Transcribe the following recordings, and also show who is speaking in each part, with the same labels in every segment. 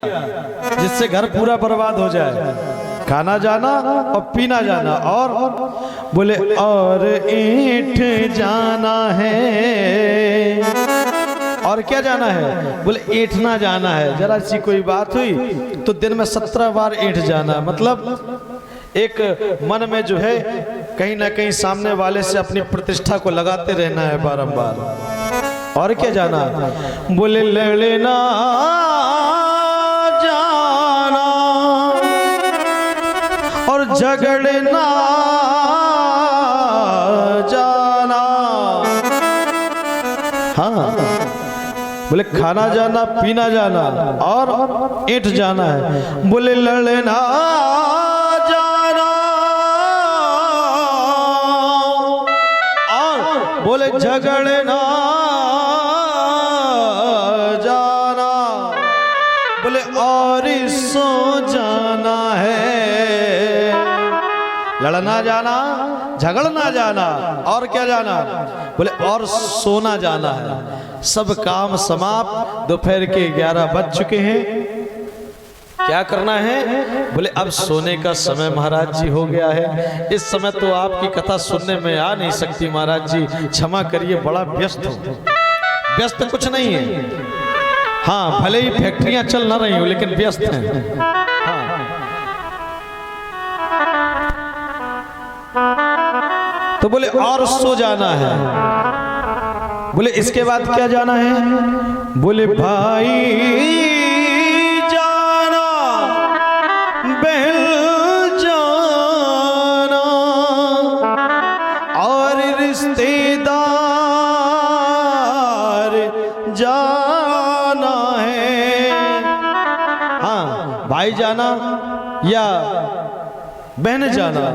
Speaker 1: जिससे घर पूरा बर्बाद हो जाए। खाना जाना और पीना जाना, और बोले और ईंट जाना है। और क्या जाना है? बोले ऐंठना जाना है। जरा सी कोई बात हुई तो दिन में 17 बार ऐंठ जाना, मतलब एक मन में जो है कहीं ना कहीं सामने वाले से अपनी प्रतिष्ठा को लगाते रहना है बारंबार। और क्या जाना? बोले लड़ना जाना और झगड़ना जाना। हाँ, बोले खाना जाना, पीना जाना और ऐंठ जाना है। बोले लड़ना जाना और बोले झगड़ना जाना, बोले और सो जाना है। लड़ना जाना, झगड़ना जाना और क्या जाना? बोले और सोना जाना है। सब काम समाप्त, दोपहर के 11 बज चुके हैं। क्या करना है? बोले अब सोने का समय महाराज जी हो गया है। इस समय तो आपकी कथा सुनने में आ नहीं सकती महाराज जी, क्षमा करिए, बड़ा व्यस्त हूं। व्यस्त कुछ नहीं है, हाँ भले ही फैक्ट्रियां चल ना रही हो लेकिन व्यस्त हैं। हाँ। तो बोले और सो जाना है। बोले इसके बाद क्या जाना है? बोले भाई जाना, बहन जाना और रिश्तेदार जाना है। हाँ, भाई जाना या बहन जाना।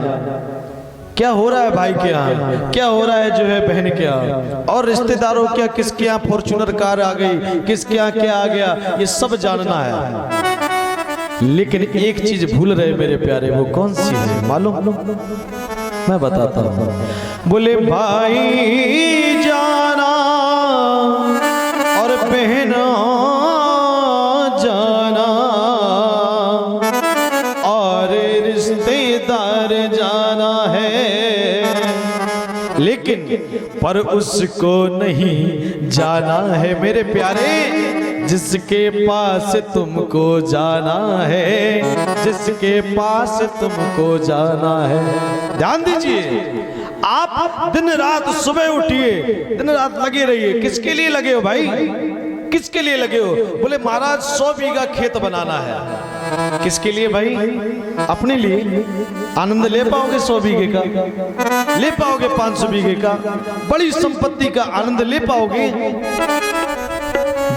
Speaker 1: क्या हो रहा है भाई के यहाँ, क्या हो रहा है जो है बहन के यहाँ, और रिश्तेदारों क्या, किसके यहाँ फॉर्च्यूनर कार आ गई, किसके यहाँ क्या आ गया, ये सब जानना है। लेकिन एक चीज भूल रहे मेरे प्यारे, वो कौन सी है मालूम? मैं बताता हूँ। बोले भाई जाना और बहन जाना और रिश्तेदार जाना है, लेकिन पर उसको नहीं जाना है मेरे प्यारे जिसके पास तुमको जाना है, जिसके पास तुमको जाना है। ध्यान दीजिए, आप दिन रात सुबह उठिए, दिन रात लगे रहिए। किसके लिए लगे हो भाई? किसके लिए लगे हो? बोले महाराज 100 बीघा खेत बनाना है। किसके लिए भाई? अपने लिए। आनंद ले पाओगे 100 बीघे का? ले पाओगे 500 बीघे का? बड़ी संपत्ति का आनंद ले पाओगे?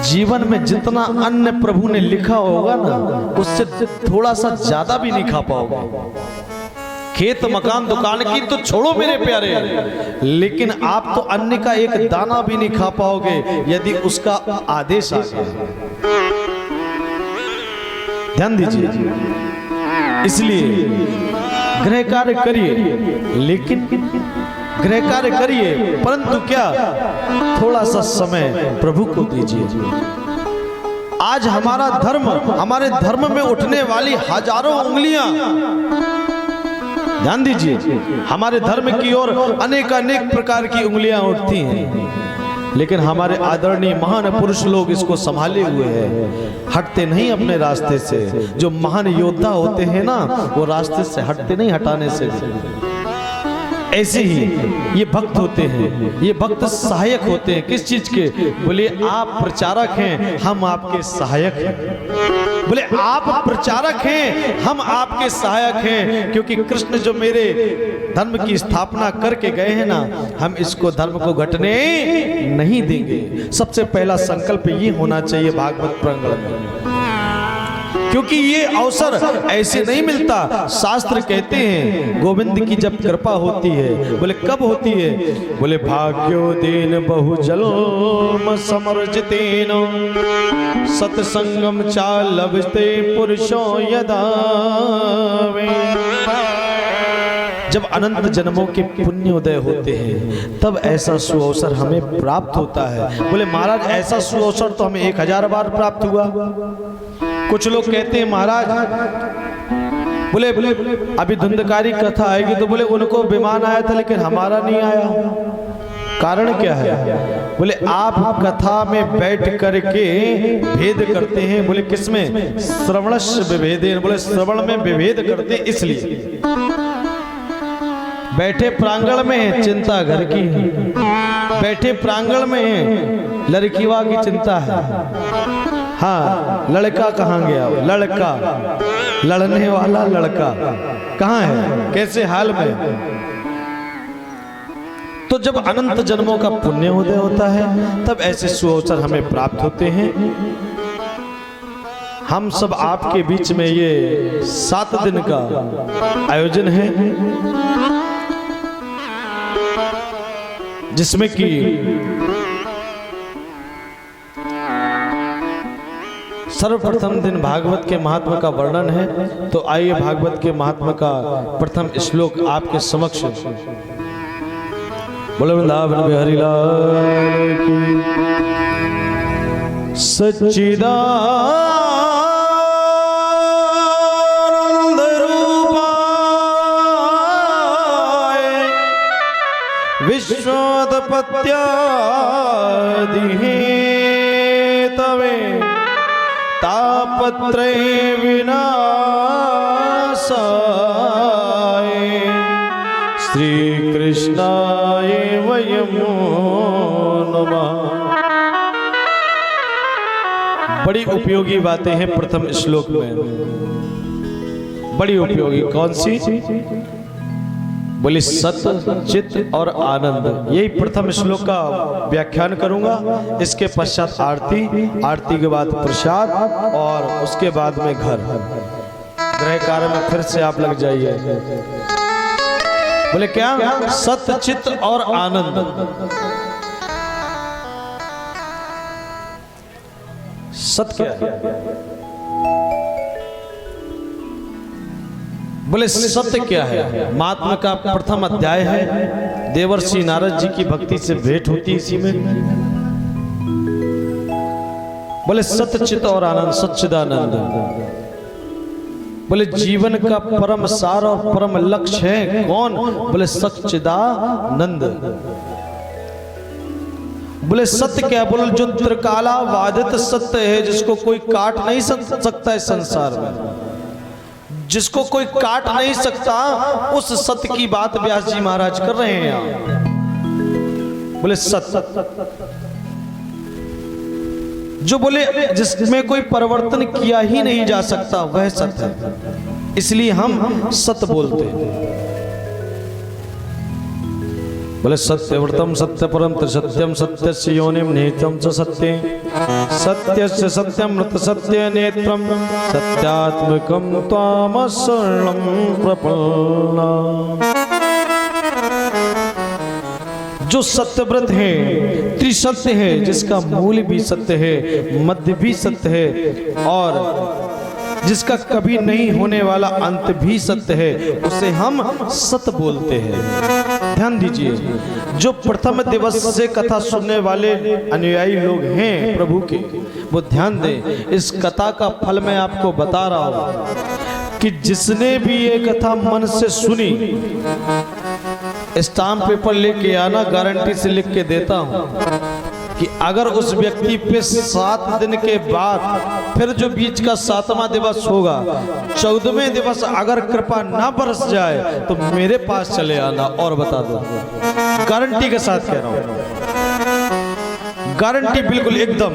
Speaker 1: जीवन में जितना अन्न प्रभु ने लिखा होगा ना, उससे थोड़ा सा ज्यादा भी नहीं खा पाओगे। खेत मकान दुकान की तो छोड़ो मेरे प्यारे, लेकिन आप तो अन्न का एक दाना भी नहीं खा पाओगे यदि उसका आदेश आ गया। ध्यान दीजिए, इसलिए गृह कार्य करिए, लेकिन गृह कार्य करिए परंतु क्या, थोड़ा सा समय प्रभु को दीजिए। आज हमारा धर्म, हमारे धर्म में उठने वाली हजारों उंगलियां, ध्यान दीजिए, हमारे धर्म की ओर अनेक अनेक प्रकार की उंगलियां उठती हैं, लेकिन हमारे आदरणीय महान पुरुष लोग इसको संभाले हुए हैं, हटते नहीं अपने रास्ते से। जो महान योद्धा होते हैं ना, वो रास्ते से हटते नहीं, हटाने से। ऐसे ही ये भक्त होते हैं, ये भक्त सहायक होते हैं। किस चीज के? बोले आप प्रचारक हैं, हम आपके सहायक हैं। बोले आप प्रचारक हैं, हम आपके सहायक हैं, क्योंकि कृष्ण जो मेरे धर्म की स्थापना करके गए हैं ना, हम इसको धर्म को घटने नहीं देंगे। सबसे पहला संकल्प ये होना चाहिए भागवत प्रांगण में, क्योंकि ये अवसर ऐसे नहीं मिलता। शास्त्र कहते हैं गोविंद की जब कृपा होती है, बोले कब होती है? बोले भाग्योदीन बहुजन्म समर्जितेन सत्संगम चालभते पुरुषो यदा वे। जब अनंत जन्मों के पुण्योदय होते हैं तब ऐसा सुअवसर हमें प्राप्त होता है। बोले महाराज ऐसा सुअवसर तो हमें 1000 बार प्राप्त हुआ। कुछ लोग कहते हैं महाराज, बोले अभी धुंधकारी कथा आएगी तो बोले उनको विमान आया था लेकिन हमारा नहीं आया, कारण क्या है? बोले आप कथा में बैठ करके भेद करते हैं। बोले किसमें? श्रवणस्य विभेदेन। बोले श्रवण में विभेद करते इसलिए। बैठे प्रांगण में चिंता घर की है, बैठे प्रांगण में लड़कीवा की चिंता है। हाँ, लड़का कहाँ गया? लड़का, लड़ने वाला लड़का कहाँ है, कैसे हाल में? तो जब अनंत जन्मों का पुण्य उदय होता है तब ऐसे सुअवसर हमें प्राप्त होते हैं। हम सब आपके बीच में ये 7 दिन का आयोजन है, जिसमें कि सर्वप्रथम दिन भागवत के महात्मा का वर्णन है। तो आइए भागवत के महात्मा का प्रथम श्लोक आपके समक्ष। बोलो वृंदावन बिहारी लाल की। सच्चिदानंद रूपाय विश्वोत्पत्त्यादिहेतवे तापत्रय विनाशाय श्री कृष्णाय वयं नमः। बड़ी उपयोगी बातें हैं प्रथम श्लोक में, बड़ी उपयोगी। कौन सी? बोले सत्य, चित्त और आनंद। यही प्रथम श्लोक का व्याख्यान करूंगा। इसके पश्चात आरती, आरती के बाद प्रसाद और उसके बाद में घर। गृह कार्य में फिर से आप लग जाइए। बोले क्या? सत्य, चित्त और आनंद। सत्य क्या है? बोले सत्य क्या है? महात्मा का प्रथम अध्याय है। देवर्षि नारद जी की भक्ति से भेंट होती है इसी में। बोले सत्य, चित्त और आनंद, सच्चिदानंद। बोले जीवन का परम सार और परम लक्ष्य है कौन? बोले सच्चिदानंद। बोले सत्य क्या? बोले जो त्रिकाला वादित सत्य है, जिसको कोई काट नहीं सकता है संसार में, जिसको कोई काट नहीं सकता, उस सत्य की बात व्यास जी महाराज कर रहे हैं यहाँ। बोले सत्य जो बोले जिसमें कोई परिवर्तन किया ही नहीं जा सकता, वह सत्य है। इसलिए हम सत्य बोलते हैं। बोले सत्यव्रतम सत्य परम सत्यम सत्यस्य योनिम निहितम च सत्ये सत्यस्य सत्यमृत सत्य नेत्रम सत्यात्मकम त्वामशरणं प्रपन्ना। जो सत्यव्रत है, त्रिसत्य है, जिसका मूल भी सत्य है, मध्य भी सत्य है और जिसका कभी नहीं होने वाला अंत भी सत्य है, उसे हम सत्य बोलते हैं। ध्यान दीजिए, जो प्रथम दिवस से कथा सुनने वाले अनुयायी लोग हैं प्रभु के, वो ध्यान दें। इस कथा का फल मैं आपको बता रहा हूं कि जिसने भी ये कथा मन से सुनी, स्टाम्प पेपर लेके आना, गारंटी से लिख के देता हूं कि अगर उस व्यक्ति पे 7 दिन के बाद फिर जो बीच का 7वां दिवस होगा, 14वें दिवस अगर कृपा ना बरस जाए तो मेरे पास चले आना और बता दो। गारंटी के साथ कह रहा हूं, गारंटी बिल्कुल एकदम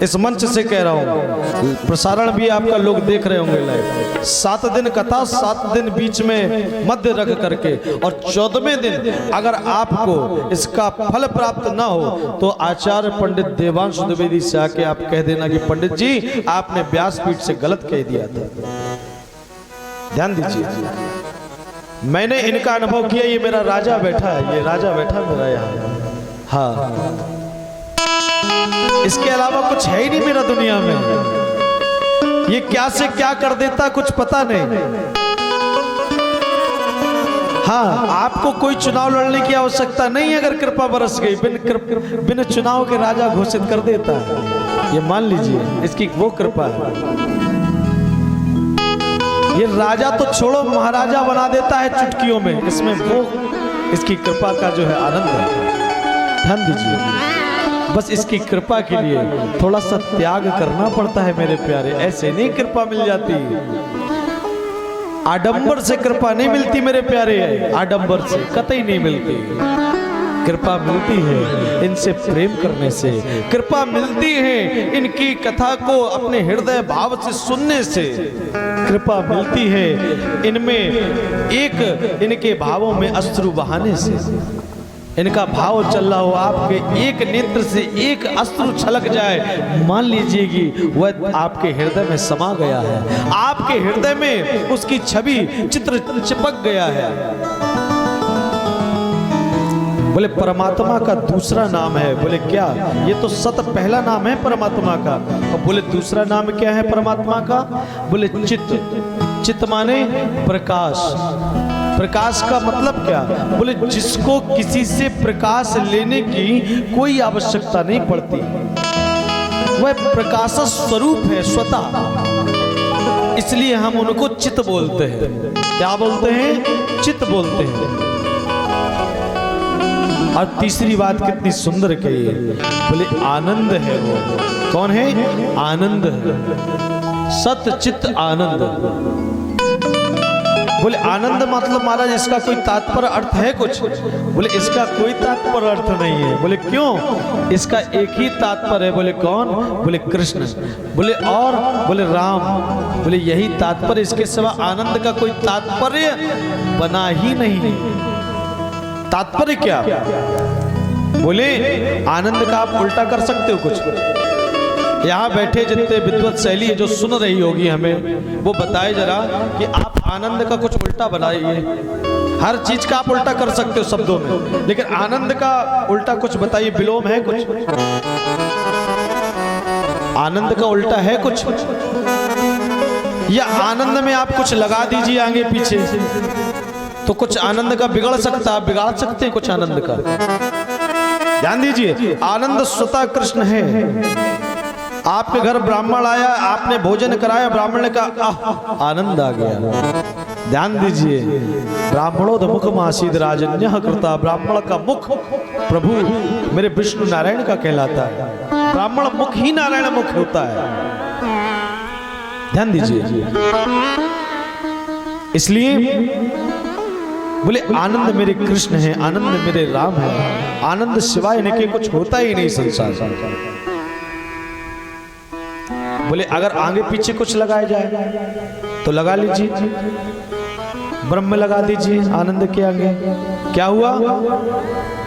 Speaker 1: इस मंच से कह रहा हूं। प्रसारण भी आपका लोग देख रहे होंगे लाइव। 7 दिन कथा, 7 दिन बीच में मध्य रख करके, और 14वें दिन अगर आपको इसका फल प्राप्त ना हो तो आचार्य पंडित देवांशु द्विवेदी से आके आप कह देना कि पंडित जी आपने व्यासपीठ से गलत कह दिया था। ध्यान दीजिए, मैंने इनका अनुभव किया। ये मेरा राजा बैठा है, ये राजा बैठा मेरा यहाँ। हाँ, इसके अलावा कुछ है ही नहीं मेरा दुनिया में। ये क्या से क्या कर देता कुछ पता नहीं। हाँ, आपको कोई चुनाव लड़ने की आवश्यकता नहीं। अगर कृपा बरस गई, बिन चुनाव के राजा घोषित कर देता है। ये मान लीजिए, इसकी वो कृपा है। ये राजा तो छोड़ो, महाराजा बना देता है चुटकियों में। इसमें वो इसकी कृपा का जो है आनंद है। ध्यान दीजिए, बस इसकी कृपा के लिए थोड़ा सा त्याग करना पड़ता है मेरे प्यारे। ऐसे नहीं कृपा मिल जाती, आडंबर से कृपा नहीं मिलती मेरे प्यारे, आडंबर से कतई नहीं मिलती। कृपा मिलती है इनसे प्रेम करने से, कृपा मिलती है इनकी कथा को अपने हृदय भाव से सुनने से, कृपा मिलती है इनमें एक इनके भावों में अश्रु बहाने से। इनका भाव चल रहा हो, आपके एक नेत्र से एक अश्रु छलक जाए, मान लीजिएगी वह आपके हृदय में समा गया है, आपके हृदय में उसकी छवि चित्र चिपक गया है। बोले परमात्मा का दूसरा नाम है। बोले क्या? ये तो सत पहला नाम है परमात्मा का, और बोले दूसरा नाम क्या है परमात्मा का? बोले चित्त। चित्त माने प्रकाश। प्रकाश का मतलब क्या? बोले जिसको किसी से प्रकाश लेने की कोई आवश्यकता नहीं पड़ती, वह प्रकाश स्वरूप है स्वतः, इसलिए हम उनको चित्त बोलते हैं। क्या बोलते हैं? चित्त बोलते हैं। और तीसरी बात कितनी सुंदर कही है, बोले आनंद है वो। कौन है? आनंद है, सत चित्त आनंद। बोले आनंद मतलब महाराज इसका कोई तात्पर्य अर्थ है कुछ? बोले इसका कोई तात्पर्य अर्थ नहीं है। बोले क्यों? इसका एक ही तात्पर्य है। बोले कौन? बोले कृष्ण। बोले और? बोले राम। बोले यही तात्पर्य, इसके सिवा आनंद का कोई तात्पर्य बना ही नहीं। तात्पर्य क्या? बोले आनंद का आप उल्टा कर सकते हो कुछ। यहाँ बैठे जितने विद्वत शैली जो सुन रही होगी हमें, वो बताए जरा कि आप आनंद का कुछ उल्टा बनाइए। हर चीज का आप उल्टा कर सकते हो शब्दों में, लेकिन आनंद का उल्टा कुछ बताइए। विलोम है कुछ? आनंद का उल्टा है कुछ? या आनंद में आप कुछ लगा दीजिए आगे पीछे, तो कुछ आनंद का बिगड़ सकता है। आप बिगाड़ सकते हैं कुछ आनंद का। ध्यान दीजिए, आनंद स्वतः कृष्ण है। आपके घर ब्राह्मण आया, आपने भोजन कराया, ब्राह्मण ने कहा आनंद आ गया। ध्यान दीजिए, ब्राह्मणोद मुख मासीद राजन्य कृता। ब्राह्मण का मुख प्रभु मेरे विष्णु नारायण का कहलाता है। ब्राह्मण मुख ही नारायण मुख होता है। ध्यान दीजिए, इसलिए बोले आनंद मेरे कृष्ण है, आनंद मेरे राम है। आनंद सिवाय इनके कुछ होता ही नहीं संसार। बोले अगर आगे पीछे कुछ लगाया जाए तो लगा लीजिए, ब्रह्म लगा दीजिए आनंद के आगे, क्या हुआ?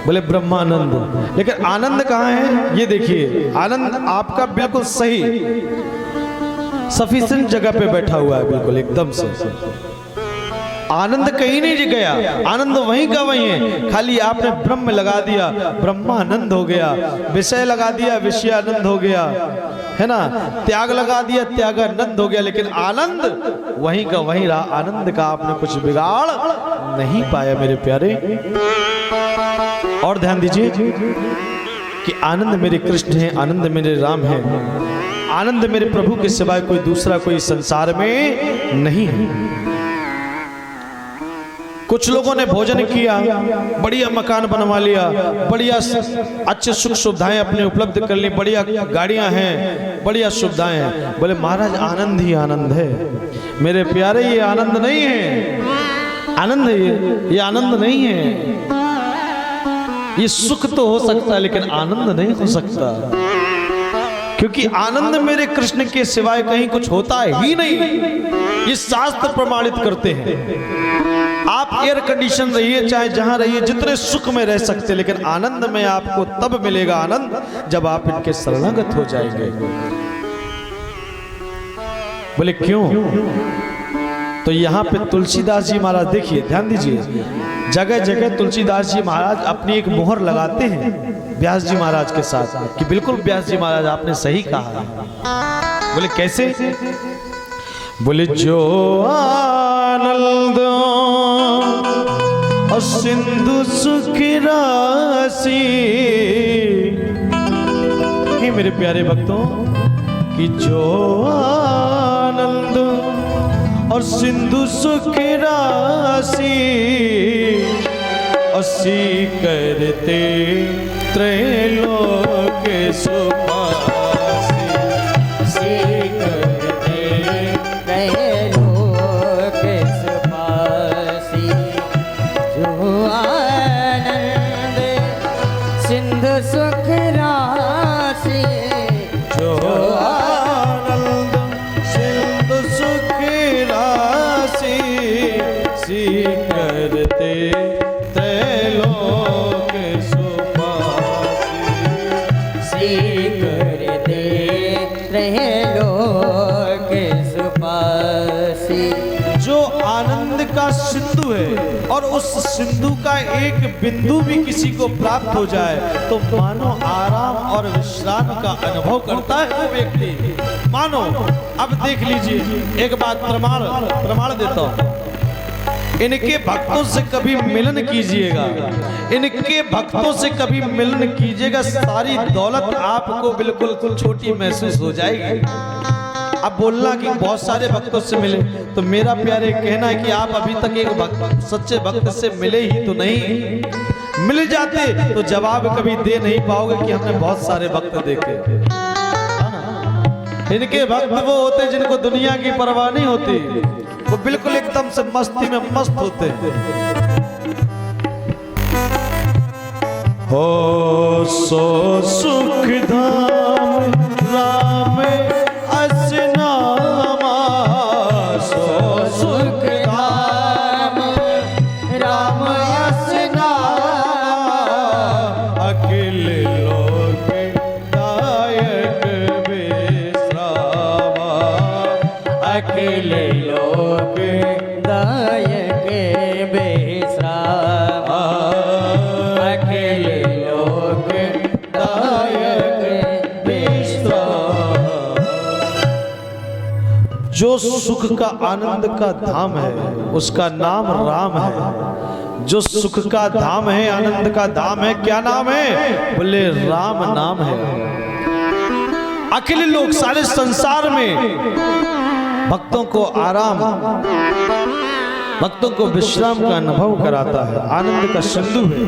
Speaker 1: बोले ब्रह्मानंद। लेकिन आनंद कहाँ है? ये देखिए, आनंद आपका बिल्कुल सही सफिशिएंट जगह पे बैठा हुआ है, बिल्कुल एकदम से। आनंद कहीं नहीं गया, आनंद वहीं का वहीं है। खाली आपने ब्रह्म लगा दिया, ब्रह्मानंद हो गया। विषय लगा दिया, विषयानंद हो गया, है ना। त्याग लगा दिया, त्यागानंद हो गया। लेकिन आनंद वहीं का वहीं रहा। आनंद का आपने कुछ बिगाड़ नहीं पाया मेरे प्यारे। और ध्यान दीजिए कि आनंद मेरे कृष्ण है, आनंद मेरे राम है, आनंद मेरे प्रभु के सिवाय कोई दूसरा कोई संसार में नहीं है। कुछ लोगों ने भोजन किया, बढ़िया मकान बनवा लिया, बढ़िया अच्छे सुख सुविधाएं अपने उपलब्ध कर ली, बढ़िया गाड़ियां हैं, बढ़िया सुविधाएं हैं। बोले महाराज आनंद ही आनंद है मेरे प्यारे। ये आनंद नहीं है, आनंद है ये आनंद नहीं है। ये सुख तो हो सकता है लेकिन आनंद नहीं हो सकता, क्योंकि आनंद मेरे कृष्ण के सिवाय कहीं कुछ होता ही नहीं। ये शास्त्र प्रमाणित करते हैं। आप एयर कंडीशन रहिए, चाहे जहां रहिए, जितने सुख में रह सकते, लेकिन आनंद में आपको तब मिलेगा आनंद जब आप इनके शरणागत हो जाएंगे। बोले क्यों? तो यहाँ पे तुलसीदास जी महाराज, देखिए ध्यान दीजिए, जगह जगह तुलसीदास जी महाराज अपनी एक मोहर लगाते हैं व्यास जी महाराज के साथ, कि बिल्कुल व्यास जी महाराज आपने सही कहा। बोले कैसे? बोले जो आनंद और सिंधु सुख राशि, हे मेरे प्यारे भक्तों, कि जो आनंद और सिंधु सुख राशि असी करते त्रैलोक सुपासी
Speaker 2: सी करते त्रैलोक सुपासी जो आनंद सिंधु सुख राशि
Speaker 1: जो आनंद सिंधु सुख राशि सी करते त्रैलोक सुपासी
Speaker 2: सी करते त्रैलोक सुपासी
Speaker 1: जो आनंद का सिंधु है और उस सिंधु का एक बिंदु भी किसी को प्राप्त हो जाए तो मानो आराम और विश्राम का अनुभव करता है वो व्यक्ति। मानो अब देख लीजिए, एक बात प्रमाण देता हूं, इनके भक्तों से कभी मिलन कीजिएगा, इनके भक्तों से कभी मिलन कीजिएगा, सारी दौलत आपको बिल्कुल छोटी महसूस हो जाएगी। अब बोलना कि बहुत सारे भक्तों से मिले, तो मेरा प्यारे कहना है कि आप अभी तक एक सच्चे भक्त से मिले ही तो नहीं। मिल जाते तो जवाब कभी दे नहीं पाओगे कि हमने बहुत सारे भक्त देखे। इनके भक्त वो होते जिनको दुनिया की परवाह नहीं होती, वो बिल्कुल एकदम से मस्ती में मस्त होते। हो सो सुख धाम राम असनामा, सो सुख धाम राम असनामा, अखिल लोक दायक विश्रामा,
Speaker 2: अखिल लोक दायक विश्रामा, अखिल लोक दायक विश्रामा।
Speaker 1: जो सुख का आनंद का धाम है उसका नाम राम है। जो सुख का धाम है, आनंद का धाम है, क्या नाम है? बोले राम नाम है। अखिल लोग सारे संसार में भक्तों को आराम, भक्तों को विश्राम का अनुभव कराता है, आनंद का सिंधु है।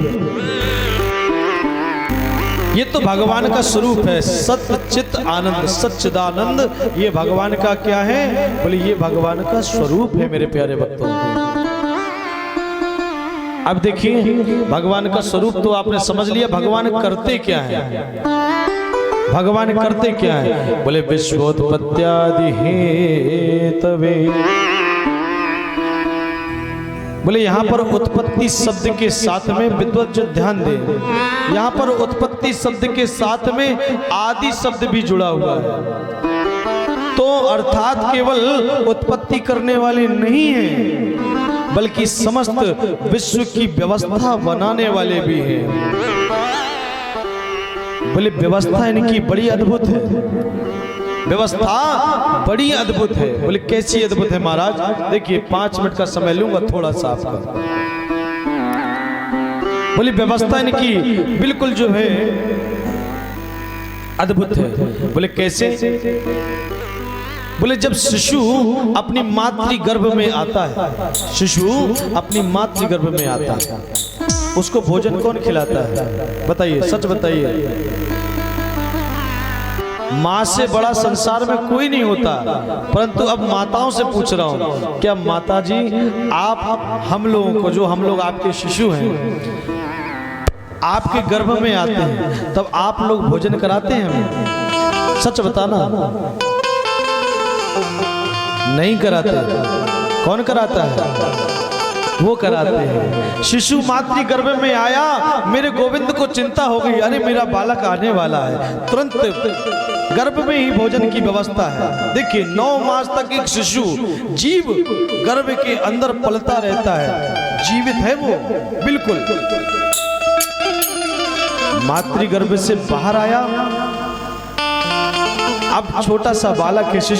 Speaker 1: ये तो भगवान का स्वरूप है, सत्य चित आनंद, सच्चिदानंद। ये भगवान का क्या है? बोले ये भगवान का स्वरूप है मेरे प्यारे भक्तों। अब देखिए, भगवान का स्वरूप तो आपने समझ लिया, भगवान करते क्या है? भगवान करते क्या है? बोले विश्वोत्पत्त्यादि हेतवे। बोले यहाँ पर उत्पत्ति शब्द के साथ में विद्वत जो ध्यान दे, यहाँ पर उत्पत्ति शब्द के साथ में आदि शब्द भी जुड़ा हुआ है। तो अर्थात केवल उत्पत्ति करने वाले नहीं हैं, बल्कि समस्त विश्व की व्यवस्था बनाने वाले भी हैं। बोले व्यवस्था इनकी बड़ी अद्भुत है, व्यवस्था बड़ी अद्भुत है। बोले कैसी अद्भुत है महाराज? देखिए 5 मिनट का समय लूंगा थोड़ा सा आपका। बोले व्यवस्था इनकी बिल्कुल जो है अद्भुत है। बोले कैसे? बोले जब शिशु अपनी मातृ गर्भ में आता है, शिशु अपनी मातृ गर्भ में आता है, उसको भोजन कौन खिलाता है? बताइए, सच बताइए। माँ से बड़ा संसार में कोई नहीं होता। परंतु अब माताओं से पूछ रहा हूं, क्या माता जी आप हम लोगों को, जो हम लोग आपके शिशु हैं, आपके गर्भ में आते हैं, तब आप लोग भोजन कराते हैं हमें? सच बताना। नहीं कराते। कौन कराता है? वो कराते हैं। शिशु मातृ गर्भ में आया, मेरे गोविंद को चिंता हो गई, अरे मेरा बालक आने वाला है, तुरंत गर्भ में ही भोजन की व्यवस्था है। देखिए 9 मास तक एक शिशु जीव गर्भ के अंदर पलता रहता है, जीवित है वो बिल्कुल। मातृ गर्भ से बाहर आया, अब छोटा सा बालक है, शिशु